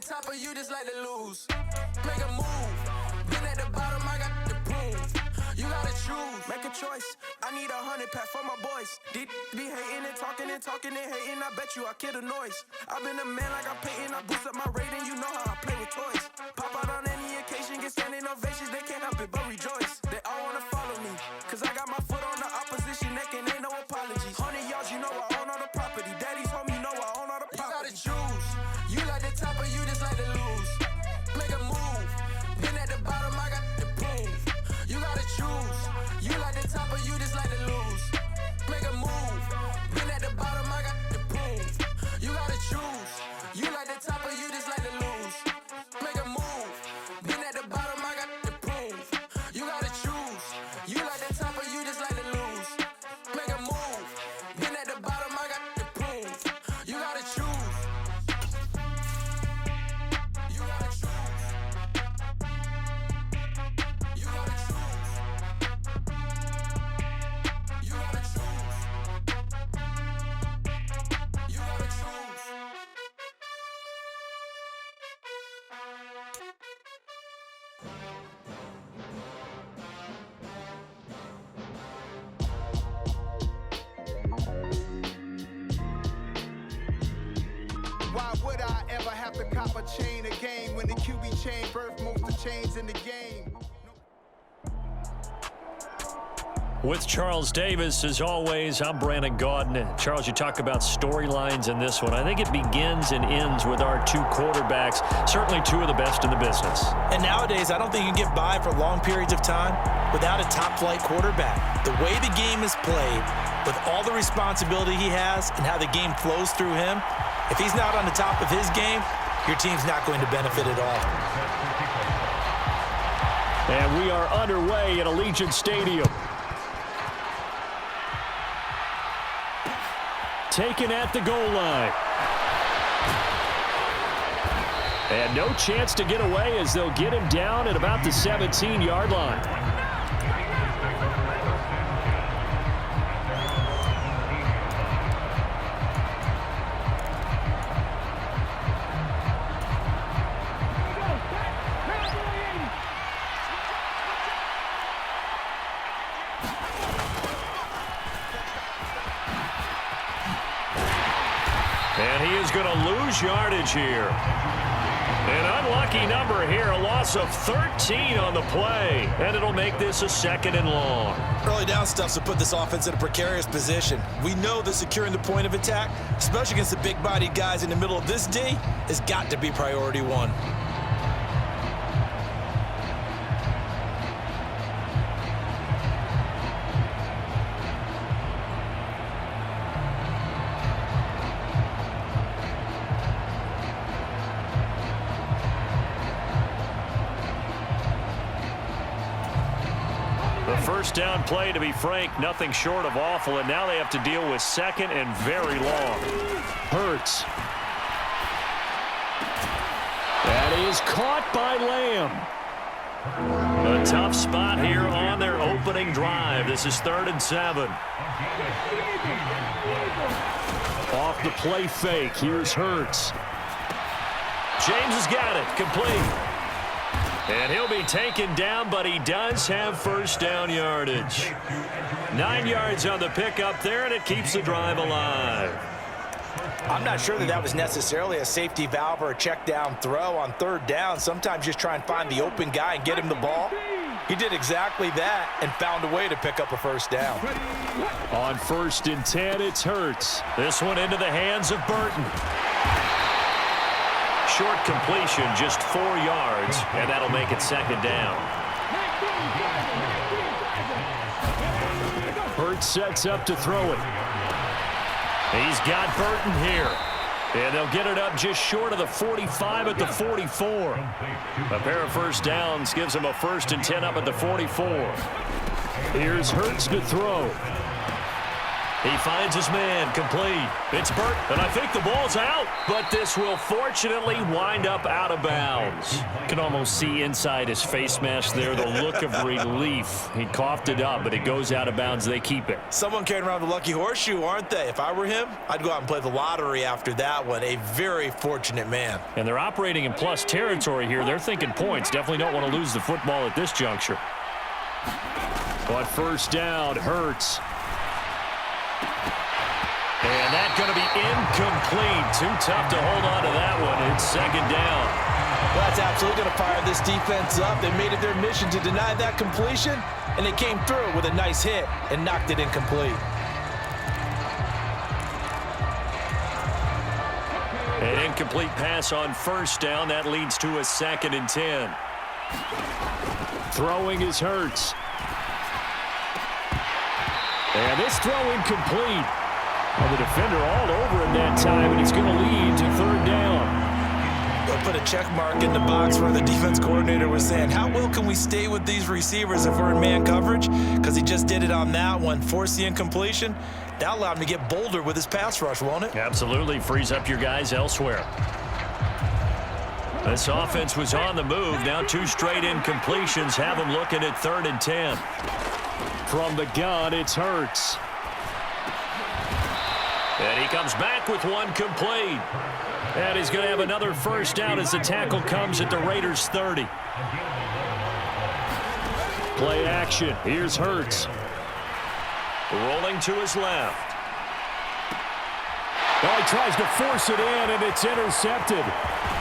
top of you just like to lose. Make a move. Been at the bottom, I got the prove. You gotta choose. Make a choice. I need 100 pack for my boys. Be hating and talking and hating. I bet you I kill the noise. I've been a man like I'm Peyton. I boost up my rating. You know how I play with toys. Pop out on any occasion, get standing ovations. They can't help it but rejoice. They all wanna follow me, cause I got my foot on the opposition neck and ain't no apologies. 100 yards, you know I own all the property. Daddy's home, you know I own all the property. You gotta choose. You like the top or you just like to lose. Make a move. Been at the bottom, I got the proof. You gotta choose. You like the top or you just like to lose. Make a move. Been at the bottom, I got the proof. You gotta choose. You like the top or you just like to lose. Make a move. Been at the bottom, I got the proof. You gotta choose. You like the top or you just like to lose. Make a move. Been at the bottom, I got the proof. You gotta choose. You gotta choose. You gotta choose. You gotta choose. You gotta choose. Why would I ever have to cop a chain again when the QB chain birthed most of the chains in the game? With Charles Davis, as always, I'm Brandon Gaudin. Charles, you talk about storylines in this one. I think it begins and ends with our two quarterbacks, certainly two of the best in the business. And nowadays, I don't think you can get by for long periods of time without a top-flight quarterback. The way the game is played, with all the responsibility he has and how the game flows through him, if he's not on the top of his game, your team's not going to benefit at all. And we are underway at Allegiant Stadium. Taken at the goal line. And no chance to get away as they'll get him down at about the 17-yard line. And he is going to lose yardage here. An unlucky number here, a loss of 13 on the play. And it'll make this a 2nd and long. Early down stuff to put this offense in a precarious position. We know that securing the point of attack, especially against the big-bodied guys in the middle of this D, has got to be priority one. First down play, to be frank, nothing short of awful, and now they have to deal with 2nd and very long. Hurts. That is caught by Lamb. A tough spot here on their opening drive. This is 3rd and 7. Off the play fake, here's Hurts. James has got it, complete. And he'll be taken down, but he does have first down yardage. 9 yards on the pickup there, and it keeps the drive alive. I'm not sure that was necessarily a safety valve or a check down throw on 3rd down. Sometimes just try and find the open guy and get him the ball. He did exactly that and found a way to pick up a first down. On 1st and 10, it's Hurts. This one into the hands of Burton. Short completion, just 4 yards, and that'll make it 2nd down. Hurts sets up to throw it. He's got Burton here. And they'll get it up just short of the 45 at the 44. A pair of first downs gives them a 1st and 10 up at the 44. Here's Hurts to throw. He finds his man, complete. It's Burt, and I think the ball's out, but this will fortunately wind up out of bounds. You can almost see inside his face mask there the look of relief. He coughed it up, but it goes out of bounds. They keep it. Someone carrying around the lucky horseshoe, aren't they? If I were him, I'd go out and play the lottery after that one. A very fortunate man. And they're operating in plus territory here. They're thinking points. Definitely don't want to lose the football at this juncture. But first down, Hurts. And that's going to be incomplete. Too tough to hold on to that one. It's second down. Well, that's absolutely going to fire this defense up. They made it their mission to deny that completion, and they came through with a nice hit and knocked it incomplete. An incomplete pass on first down. That leads to a 2nd and 10. Throwing is Hurts. And this throw incomplete. And the defender all over him that time, and it's going to lead to 3rd down. They'll put a check mark in the box where the defense coordinator was saying, how well can we stay with these receivers if we're in man coverage? Because he just did it on that one, forced the incompletion. That allowed him to get bolder with his pass rush, won't it? Absolutely. Frees up your guys elsewhere. This offense was on the move. Now 2 straight incompletions have them looking at 3rd and 10. From the gun, it's Hurts. And he comes back with one complete. And he's going to have another first down as the tackle comes at the Raiders' 30. Play action. Here's Hurts. Rolling to his left. Oh, he tries to force it in, and it's intercepted.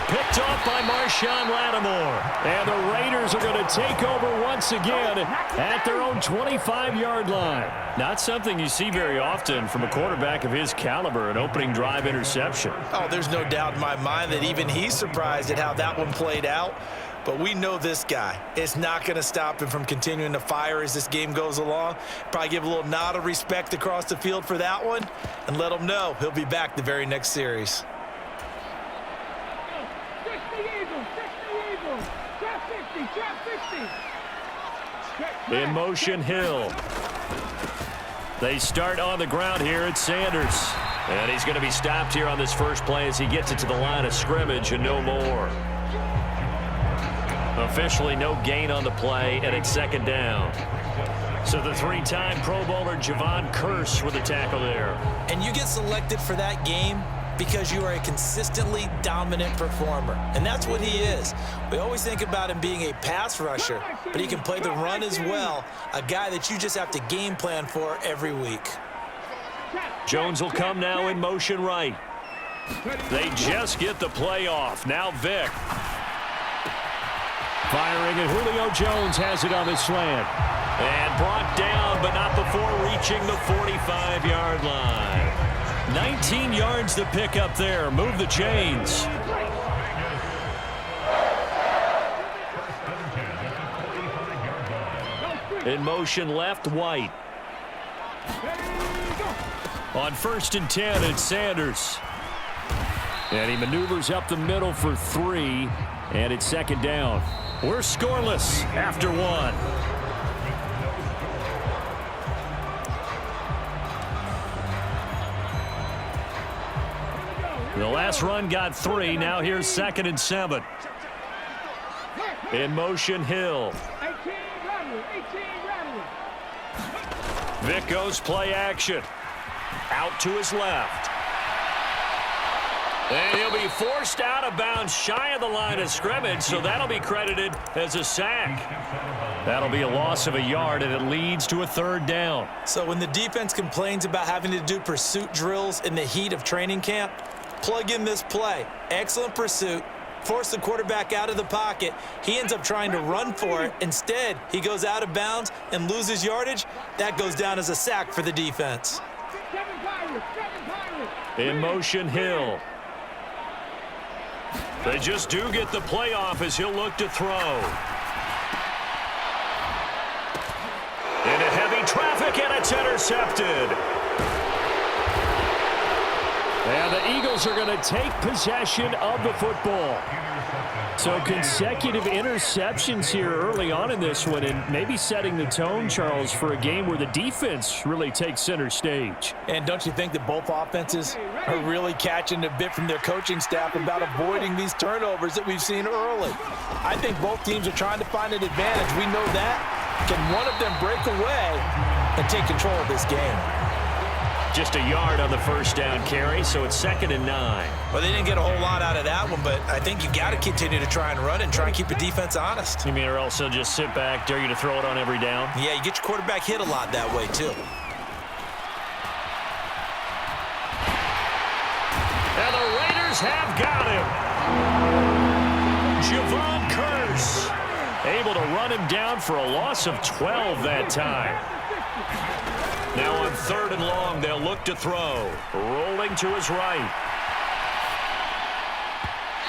Picked off by Marshawn Lattimore. And the Raiders are going to take over once again at their own 25-yard line. Not something you see very often from a quarterback of his caliber, an opening drive interception. Oh, there's no doubt in my mind that even he's surprised at how that one played out. But we know this guy. It's not going to stop him from continuing to fire as this game goes along. Probably give a little nod of respect across the field for that one and let him know he'll be back the very next series. In motion, Hill. They start on the ground here at Sanders. And he's going to be stopped here on this first play as he gets it to the line of scrimmage and no more. Officially no gain on the play, and it's 2nd down. So the 3-time Pro Bowler Javon Curse with a tackle there. And you get selected for that game because you are a consistently dominant performer. And that's what he is. We always think about him being a pass rusher, but he can play the run as well, a guy that you just have to game plan for every week. Jones will come now in motion right. They just get the play off. Now Vick. Firing, and Julio Jones has it on the slant. And brought down, but not before reaching the 45-yard line. 19 yards to pick up there. Move the chains. In motion left, White. On 1st and 10, it's Sanders. And he maneuvers up the middle for 3, and it's 2nd down. We're scoreless after 1. The last run got 3. Now here's 2nd and 7. In motion, Hill. Vick goes play action. Out to his left. And he'll be forced out of bounds shy of the line of scrimmage, so that'll be credited as a sack. That'll be a loss of a yard, and it leads to a 3rd down. So when the defense complains about having to do pursuit drills in the heat of training camp, plug in this play. Excellent pursuit. Force the quarterback out of the pocket. He ends up trying to run for it. Instead, he goes out of bounds and loses yardage. That goes down as a sack for the defense. In motion, Hill. They just do get the play off as he'll look to throw. Into heavy traffic, and it's intercepted. And the Eagles are going to take possession of the football. So consecutive interceptions here early on in this one, and maybe setting the tone, Charles, for a game where the defense really takes center stage. And don't you think that both offenses are really catching a bit from their coaching staff about avoiding these turnovers that we've seen early? I think both teams are trying to find an advantage. We know that. Can one of them break away and take control of this game? Just a yard on the first down carry, so it's 2nd and 9. Well, they didn't get a whole lot out of that one, but I think you got to continue to try and run and try and keep the defense honest. You mean, or else they'll just sit back, dare you to throw it on every down? Yeah, you get your quarterback hit a lot that way, too. And the Raiders have got him. Javon Curse able to run him down for a loss of 12 that time. Now on 3rd and long, they'll look to throw. Rolling to his right.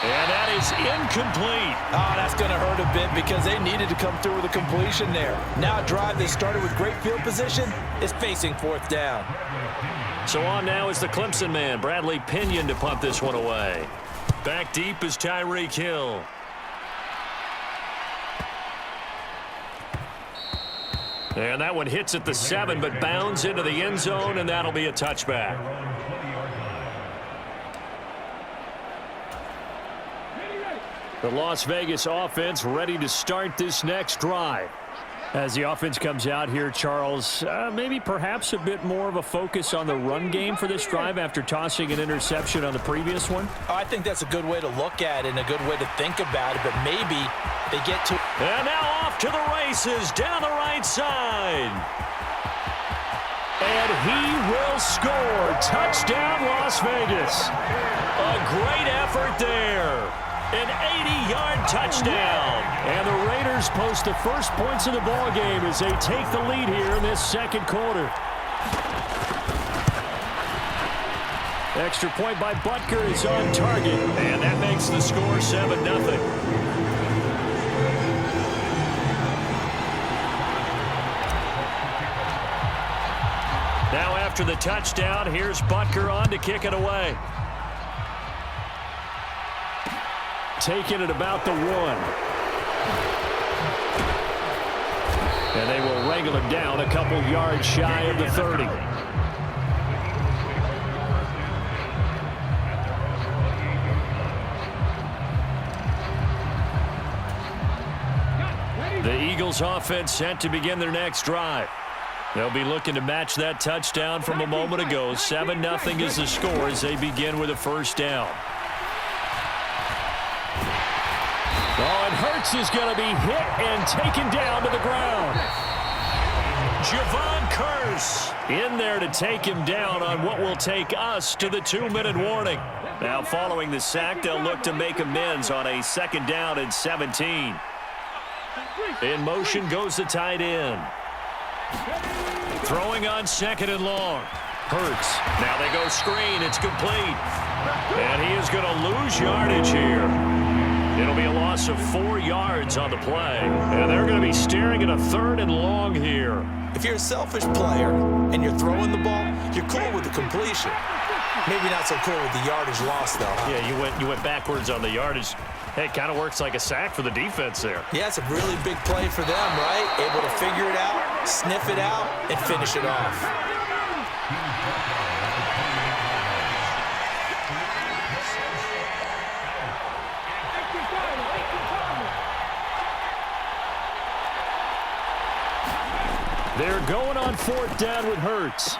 And that is incomplete. Oh, that's going to hurt a bit because they needed to come through with a completion there. Now a drive that started with great field position is facing 4th down. So on now is the Clemson man, Bradley Pinion, to punt this one away. Back deep is Tyreek Hill. And that one hits at the 7, but bounds into the end zone, and that'll be a touchback. The Las Vegas offense ready to start this next drive. As the offense comes out here, Charles, maybe perhaps a bit more of a focus on the run game for this drive after tossing an interception on the previous one? Oh, I think that's a good way to look at it and a good way to think about it, but maybe they get to... And now off to the races down the right side. And he will score. Touchdown, Las Vegas. A great effort there. An 80-yard touchdown. And the Raiders post the first points of the ball game as they take the lead here in this 2nd quarter. Extra point by Butker is on target. And that makes the score 7-0. Now after the touchdown, here's Butker on to kick it away. Taking it about the 1. And they will wrangle him down a couple yards shy of the 30. The Eagles offense set to begin their next drive. They'll be looking to match that touchdown from a moment ago. 7-0 is the score as they begin with a first down. Oh, and Hurts is going to be hit and taken down to the ground. Javon Curse in there to take him down on what will take us to the 2-minute warning. Now following the sack, they'll look to make amends on a 2nd down and 17. In motion goes the tight end. Throwing on 2nd and long. Hurts. Now they go screen. It's complete. And he is going to lose yardage here. It'll be a loss of 4 yards on the play. And they're going to be staring at a 3rd and long here. If you're a selfish player and you're throwing the ball, you're cool with the completion. Maybe not so cool with the yardage loss, though. Huh? Yeah, you went backwards on the yardage. Hey, it kind of works like a sack for the defense there. Yeah, it's a really big play for them, right? Able to figure it out, sniff it out, and finish it off. They're going on 4th down with Hurts.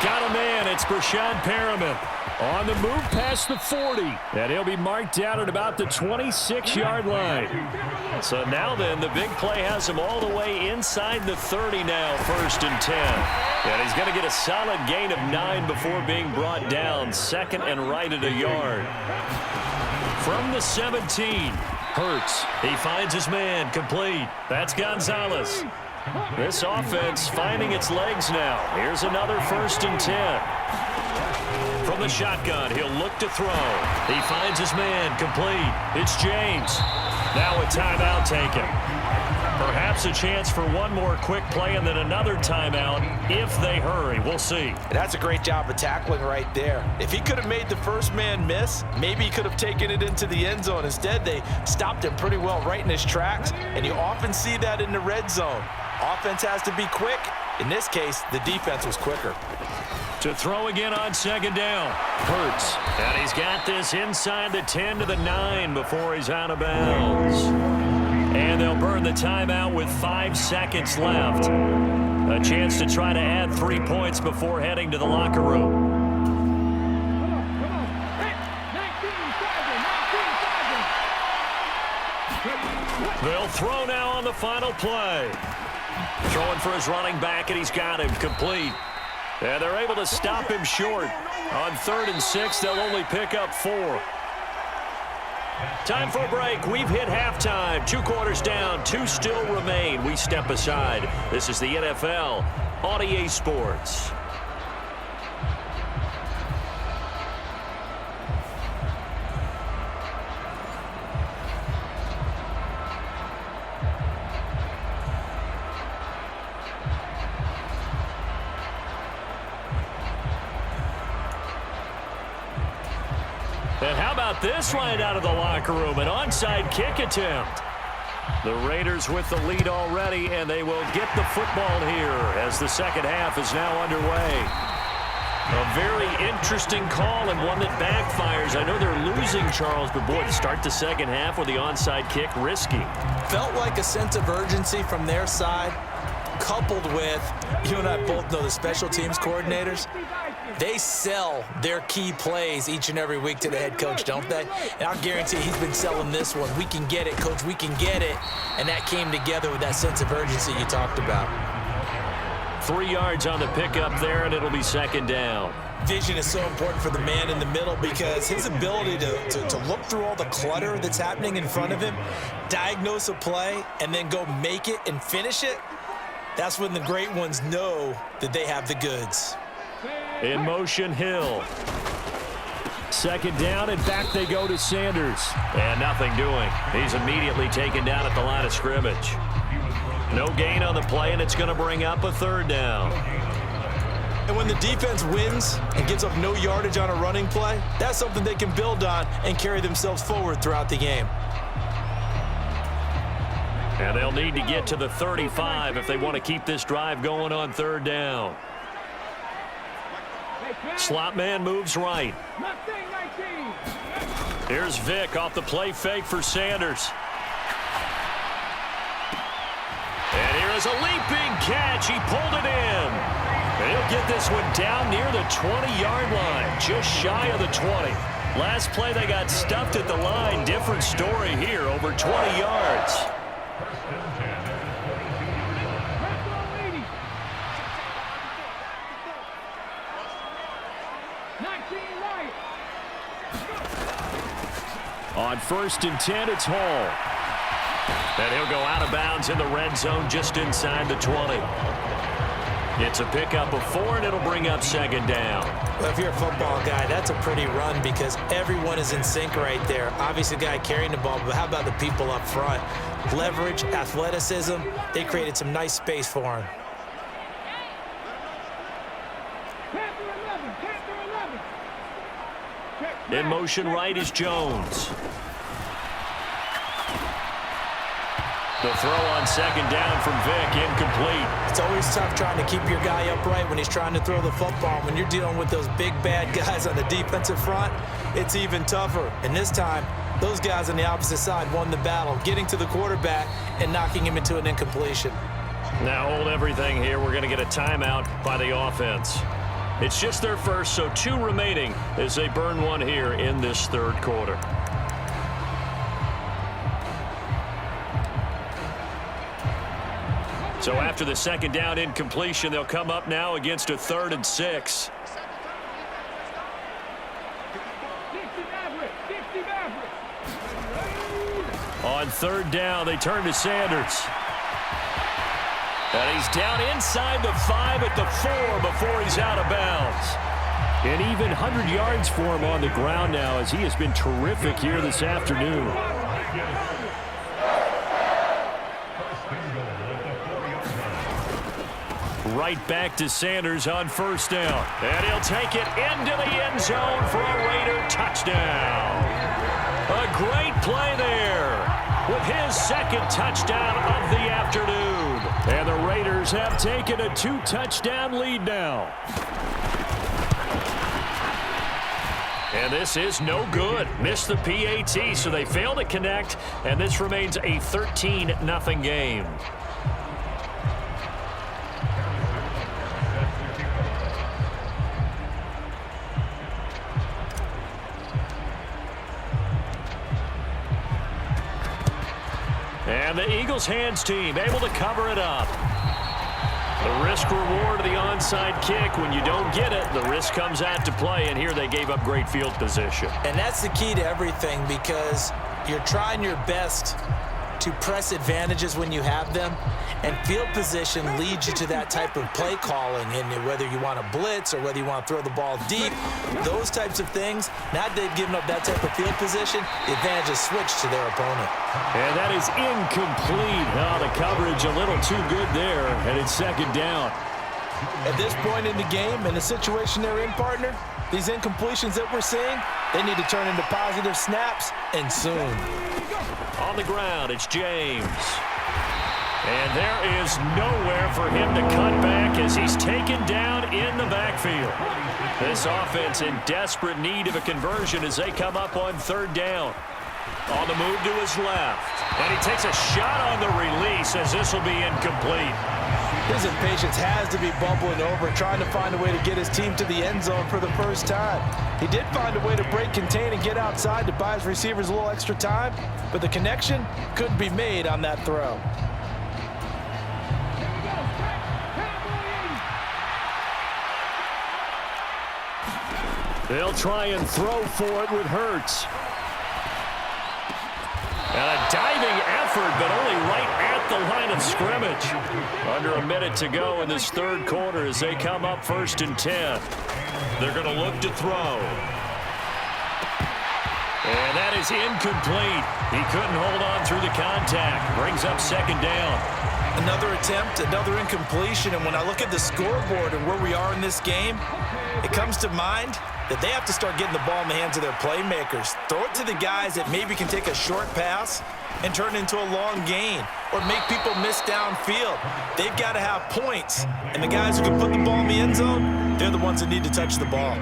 Got a man. It's Brashad Perriman on the move past the 40. And he'll be marked down at about the 26-yard line. So now then, the big play has him all the way inside the 30 now, 1st and 10. And he's going to get a solid gain of 9 before being brought down. 2nd and right at a yard. From the 17, Hurts. He finds his man, complete. That's Gonzalez. This offense finding its legs now. Here's another 1st and 10. From the shotgun, he'll look to throw. He finds his man, complete. It's James. Now a timeout taken. Perhaps perhaps a chance for one more quick play and then another timeout if they hurry. We'll see. And that's a great job of tackling right there. If he could have made the first man miss, maybe he could have taken it into the end zone. Instead, they stopped him pretty well right in his tracks, and you often see that in the red zone. Offense has to be quick. In this case, the defense was quicker. To throw again on second down. Hurts. And he's got this inside the 10 to the 9 before he's out of bounds. And they'll burn the timeout with 5 seconds left. A chance to try to add 3 points before heading to the locker room. They'll throw now on the final play. Throwing for his running back, and he's got him complete. And they're able to stop him short. On 3rd and 6, they'll only pick up 4. Time for a break. We've hit halftime. 2 quarters down, 2 still remain. We step aside. This is the NFL on EA Sports. And how about this right out of the locker room? An onside kick attempt. The Raiders with the lead already, and they will get the football here as the second half is now underway. A very interesting call and one that backfires. I know they're losing, Charles, but boy, to start the second half with the onside kick, risky. Felt like a sense of urgency from their side, coupled with, you and I both know the special teams coordinators. They sell their key plays each and every week to the head coach, don't they? And I'll guarantee he's been selling this one. We can get it, coach, we can get it. And that came together with that sense of urgency you talked about. 3 yards on the pickup there, and it'll be second down. Vision is so important for the man in the middle because his ability to look through all the clutter that's happening in front of him, diagnose a play, and then go make it and finish it, that's when the great ones know that they have the goods. In motion, Hill. Second down, and back they go to Sanders. And nothing doing. He's immediately taken down at the line of scrimmage. No gain on the play, and it's going to bring up a 3rd down. And when the defense wins and gives up no yardage on a running play, that's something they can build on and carry themselves forward throughout the game. And they'll need to get to the 35 if they want to keep this drive going on 3rd down. Slot man moves right. Here's Vick off the play fake for Sanders. And here is a leaping catch. He pulled it in. And he'll get this one down near the 20-yard line, just shy of the 20. Last play they got stuffed at the line. Different story here, over 20 yards. On 1st and 10, it's Hall. And he'll go out of bounds in the red zone just inside the 20. It's a pickup of 4, and it'll bring up second down. Well, if you're a football guy, that's a pretty run because everyone is in sync right there. Obviously, the guy carrying the ball, but how about the people up front? Leverage, athleticism, they created some nice space for him. In motion right is Jones. The throw on second down from Vick, incomplete. It's always tough trying to keep your guy upright when he's trying to throw the football. When you're dealing with those big, bad guys on the defensive front, it's even tougher. And this time, those guys on the opposite side won the battle, getting to the quarterback and knocking him into an incompletion. Now hold everything here. We're going to get a timeout by the offense. It's just their first, so 2 remaining as they burn one here in this 3rd quarter. So after the second down incompletion, they'll come up now against a 3rd and 6. On 3rd down, they turn to Sanders. And he's down inside the 5 at the 4 before he's out of bounds. And even 100 yards for him on the ground now as he has been terrific here this afternoon. Right back to Sanders on first down. And he'll take it into the end zone for a Raider touchdown. A great play there with his second touchdown of the afternoon. And the Raiders have taken a 2-touchdown lead now. And this is no good. Missed the PAT, so they fail to connect, and this remains a 13-0 game. And the Eagles hands team able to cover it up. The risk reward of the onside kick. When you don't get it, the risk comes out to play, and here they gave up great field position. And that's the key to everything, because you're trying your best to press advantages when you have them, and field position leads you to that type of play calling. And whether you want to blitz or whether you want to throw the ball deep, those types of things, now that they've given up that type of field position, the advantage is switched to their opponent. And that is incomplete. Oh, the coverage a little too good there, and it's second down. At this point in the game, in the situation they're in, partner, these incompletions that we're seeing, they need to turn into positive snaps, and soon. On the ground, it's James. And there is nowhere for him to cut back as he's taken down in the backfield. This offense in desperate need of a conversion as they come up on third down. On the move to his left. And he takes a shot on the release as this will be incomplete. His impatience has to be bubbling over, trying to find a way to get his team to the end zone for the first time. He did find a way to break, contain, and get outside to buy his receivers a little extra time, but the connection couldn't be made on that throw. They'll try and throw for it with Hurts. And a diving effort, but only right at the line of scrimmage. Under a minute to go in this third quarter as they come up 1st and 10. They're going to look to throw. And that is incomplete. He couldn't hold on through the contact. Brings up second down. Another attempt, another incompletion, and when I look at the scoreboard and where we are in this game, it comes to mind that they have to start getting the ball in the hands of their playmakers. Throw it to the guys that maybe can take a short pass and turn it into a long gain or make people miss downfield. They've got to have points, and the guys who can put the ball in the end zone, they're the ones that need to touch the ball.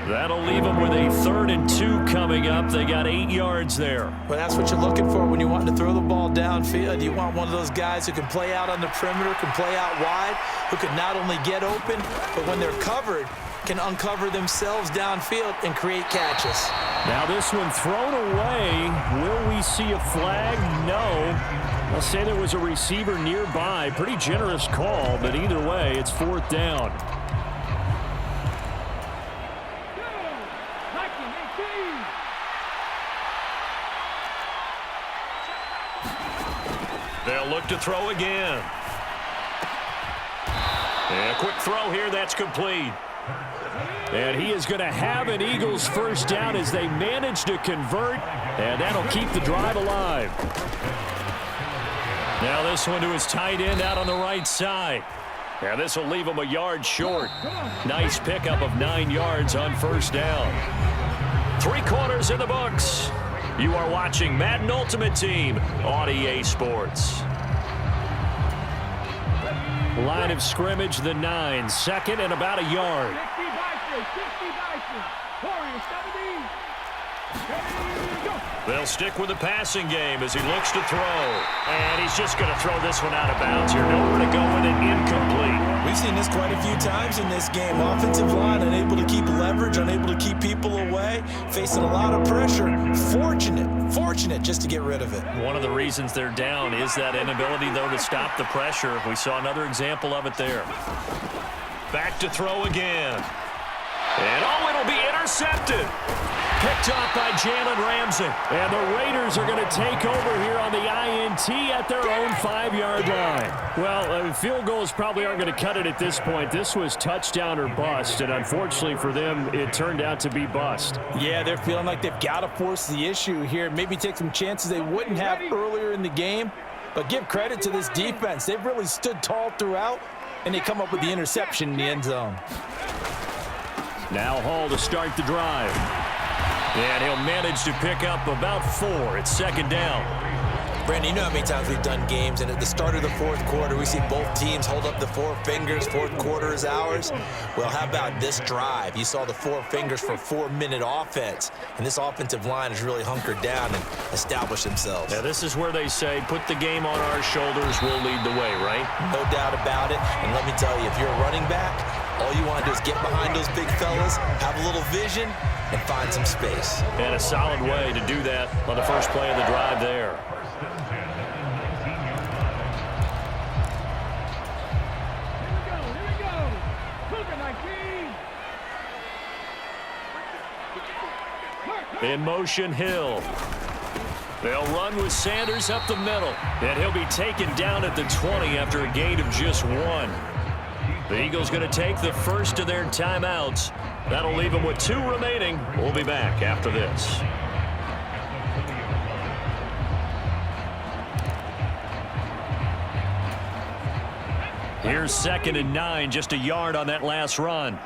That'll leave them with a 3rd and 2 coming up. They got 8 yards there. Well, that's what you're looking for when you want to throw the ball downfield. You want one of those guys who can play out on the perimeter, can play out wide, who can not only get open, but when they're covered, can uncover themselves downfield and create catches. Now this one thrown away. Will we see a flag? No. I'll say there was a receiver nearby. Pretty generous call, but either way, it's 4th down. They'll look to throw again. And a quick throw here, that's complete. And he is going to have an Eagles first down as they manage to convert, and that'll keep the drive alive. Now this one to his tight end out on the right side. And this will leave him a yard short. Nice pickup of 9 yards on first down. 3 quarters in the books. You are watching Madden Ultimate Team on EA Sports. Line of scrimmage, the 9. 2nd and about a yard. They'll stick with the passing game as he looks to throw. And he's just going to throw this one out of bounds here. Nowhere to go with it, incomplete. We've seen this quite a few times in this game. Offensive line unable to keep leverage, unable to keep people away, facing a lot of pressure. Fortunate just to get rid of it. One of the reasons they're down is that inability, though, to stop the pressure. We saw another example of it there. Back to throw again. And it'll be intercepted. Picked off by Jalen Ramsey. And the Raiders are going to take over here on the INT at their own 5-yard line. Well, field goals probably aren't going to cut it at this point. This was touchdown or bust, and unfortunately for them, it turned out to be bust. Yeah, they're feeling like they've got to force the issue here. Maybe take some chances they wouldn't have earlier in the game. But give credit to this defense. They've really stood tall throughout. and they come up with the interception in the end zone. Now Hall to start the drive. And he'll manage to pick up about 4. It's second down. Brandon, you know how many times we've done games, and at the start of the fourth quarter, we see both teams hold up the 4 fingers, fourth quarter is ours. Well, how about this drive? You saw the 4 fingers for 4-minute offense, and this offensive line has really hunkered down and established themselves. Now, this is where they say, put the game on our shoulders, we'll lead the way, right? No doubt about it, and let me tell you, if you're a running back, all you want to do is get behind those big fellas, have a little vision, and find some space. And a solid way to do that on the first play of the drive there. In motion, Hill. They'll run with Sanders up the middle. And he'll be taken down at the 20 after a gain of just 1. The Eagles going to take the first of their timeouts. That'll leave them with 2 remaining. We'll be back after this. Here's 2nd and 9, just a yard on that last run.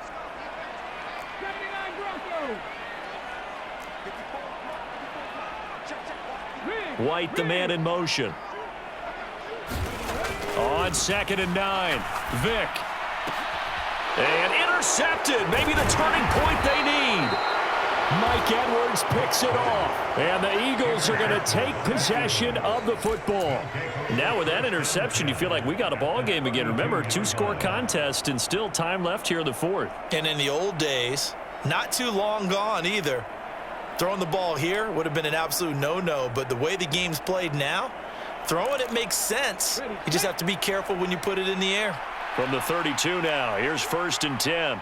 White, the man in motion. On 2nd and 9, Vick. And intercepted. Maybe the turning point they need. Mike Edwards picks it off. And the Eagles are going to take possession of the football. Now with that interception, you feel like we got a ball game again. Remember, 2-score contest and still time left here in the 4th. And in the old days, not too long gone either, throwing the ball here would have been an absolute no-no. But the way the game's played now, throwing it makes sense. You just have to be careful when you put it in the air. From the 32 now, here's 1st and 10.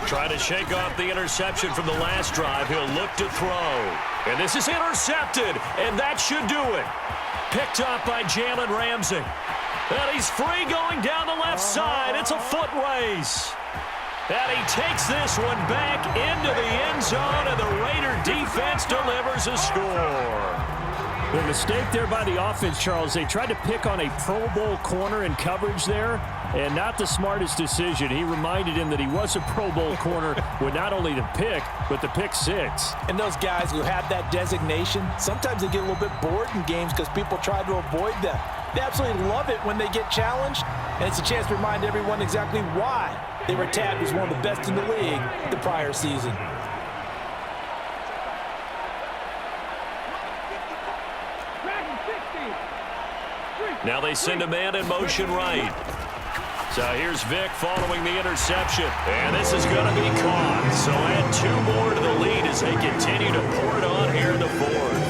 Trying to shake off the interception from the last drive. He'll look to throw. And this is intercepted, and that should do it. Picked up by Jalen Ramsey. And he's free going down the left side. It's a foot race. And he takes this one back into the end zone, and the Raider defense delivers a score. The mistake there by the offense, Charles. They tried to pick on a Pro Bowl corner in coverage there, and not the smartest decision. He reminded him that he was a Pro Bowl corner with not only the pick, but the pick 6. And those guys who have that designation, sometimes they get a little bit bored in games because people try to avoid them. They absolutely love it when they get challenged, and it's a chance to remind everyone exactly why they were tagged as one of the best in the league the prior season. Now they send a man in motion right. So here's Vick following the interception. And this is going to be caught. So add 2 more to the lead as they continue to pour it on here in the 4th.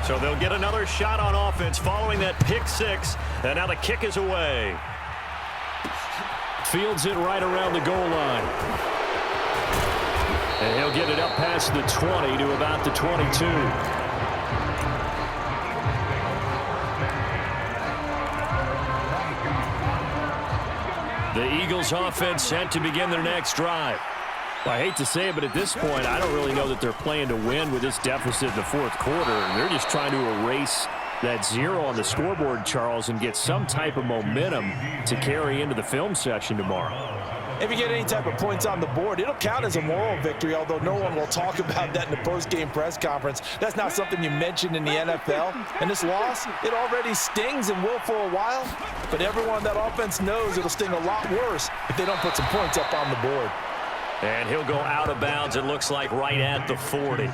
So they'll get another shot on offense following that pick 6. And now the kick is away. Fields it right around the goal line. And he'll get it up past the 20 to about the 22. The Eagles offense set to begin their next drive. Well, I hate to say it, but at this point, I don't really know that they're playing to win with this deficit in the 4th quarter. They're just trying to erase that 0 on the scoreboard, Charles, and get some type of momentum to carry into the film session tomorrow. If you get any type of points on the board, it'll count as a moral victory, although no one will talk about that in the post-game press conference. That's not something you mentioned in the NFL. And this loss, it already stings and will for a while, but everyone on that offense knows it'll sting a lot worse if they don't put some points up on the board. And he'll go out of bounds, it looks like, right at the 40.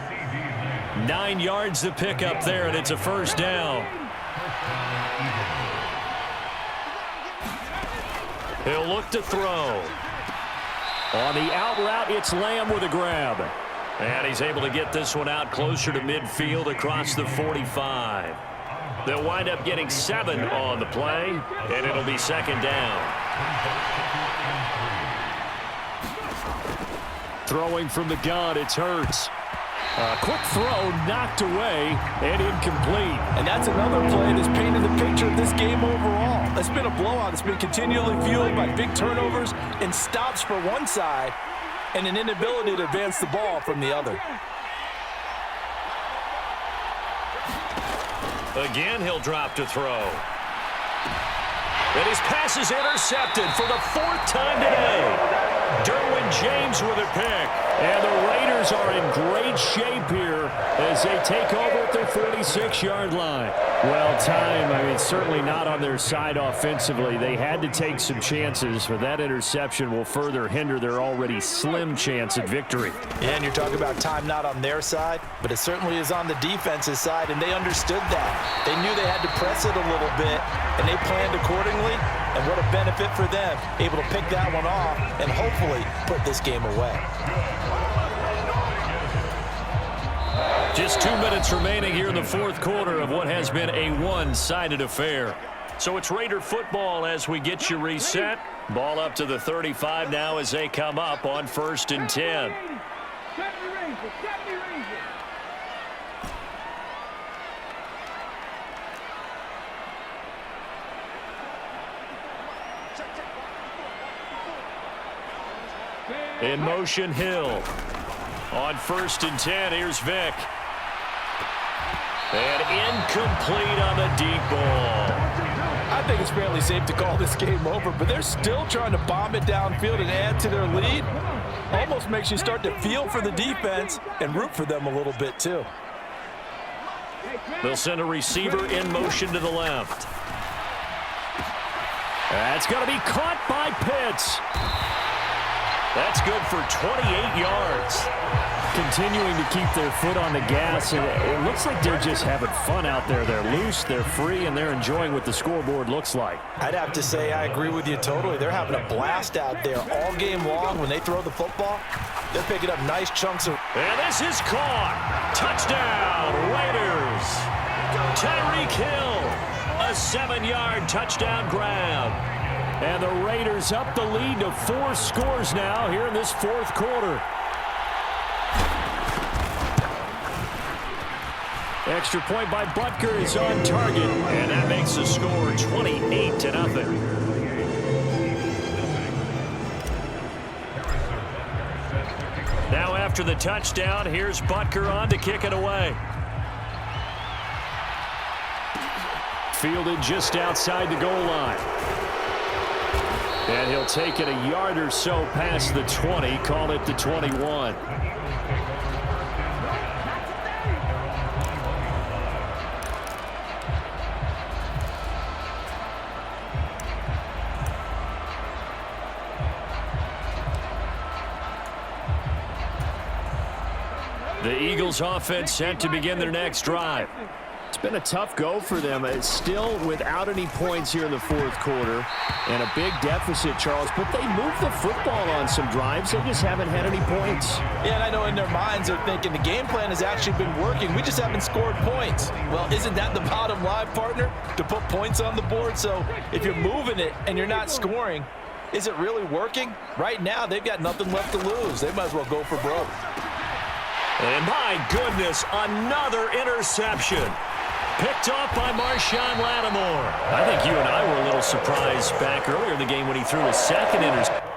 9 yards to pick up there, and it's a first down. He'll look to throw. On the out route, it's Lamb with a grab. And he's able to get this one out closer to midfield across the 45. They'll wind up getting 7 on the play, and it'll be second down. Throwing from the gun, it's Hurts. A quick throw knocked away and incomplete. And that's another play that's painted the picture of this game overall. It's been a blowout. It's been continually fueled by big turnovers and stops for one side and an inability to advance the ball from the other. Again, he'll drop to throw. And his pass is intercepted for the 4th time today. Derwin James with a pick. And the Raiders are in great shape here as they take over at their 46-yard line. Well, certainly not on their side offensively. They had to take some chances, but that interception will further hinder their already slim chance at victory. Yeah, and you're talking about time not on their side, but it certainly is on the defense's side, and they understood that. They knew they had to press it a little bit, and they planned accordingly, and what a benefit for them, able to pick that one off and hopefully put this game away. Just 2 minutes remaining here in the 4th quarter of what has been a one-sided affair. So it's Raider football as we get you reset. Ball up to the 35 now as they come up on 1st and 10. In motion, Hill. On 1st and 10, here's Vick. And incomplete on the deep ball. I think it's fairly safe to call this game over, but they're still trying to bomb it downfield and add to their lead. Almost makes you start to feel for the defense and root for them a little bit, too. They'll send a receiver in motion to the left. That's going to be caught by Pitts. That's good for 28 yards. Continuing to keep their foot on the gas. And it looks like they're just having fun out there. They're loose, they're free, and they're enjoying what the scoreboard looks like. I'd have to say I agree with you totally. They're having a blast out there all game long. When they throw the football, they're picking up nice chunks of... And this is caught. Touchdown, Raiders. Tyreek Hill, a 7-yard touchdown grab. And the Raiders up the lead to 4 scores now here in this 4th quarter. Extra point by Butker is on target, and that makes the score 28-0. Now after the touchdown, here's Butker on to kick it away. Fielded just outside the goal line. And he'll take it a yard or so past the 20, call it the 21. The Eagles offense set to begin their next drive. It's been a tough go for them. It's still without any points here in the 4th quarter and a big deficit, Charles, but they moved the football on some drives. They just haven't had any points. Yeah, and I know in their minds they're thinking the game plan has actually been working. We just haven't scored points. Well, isn't that the bottom line, partner? To put points on the board? So if you're moving it and you're not scoring, is it really working? Right now, they've got nothing left to lose. They might as well go for broke. And my goodness, another interception. Picked off by Marshawn Lattimore. I think you and I were a little surprised back earlier in the game when he threw his 2nd interception.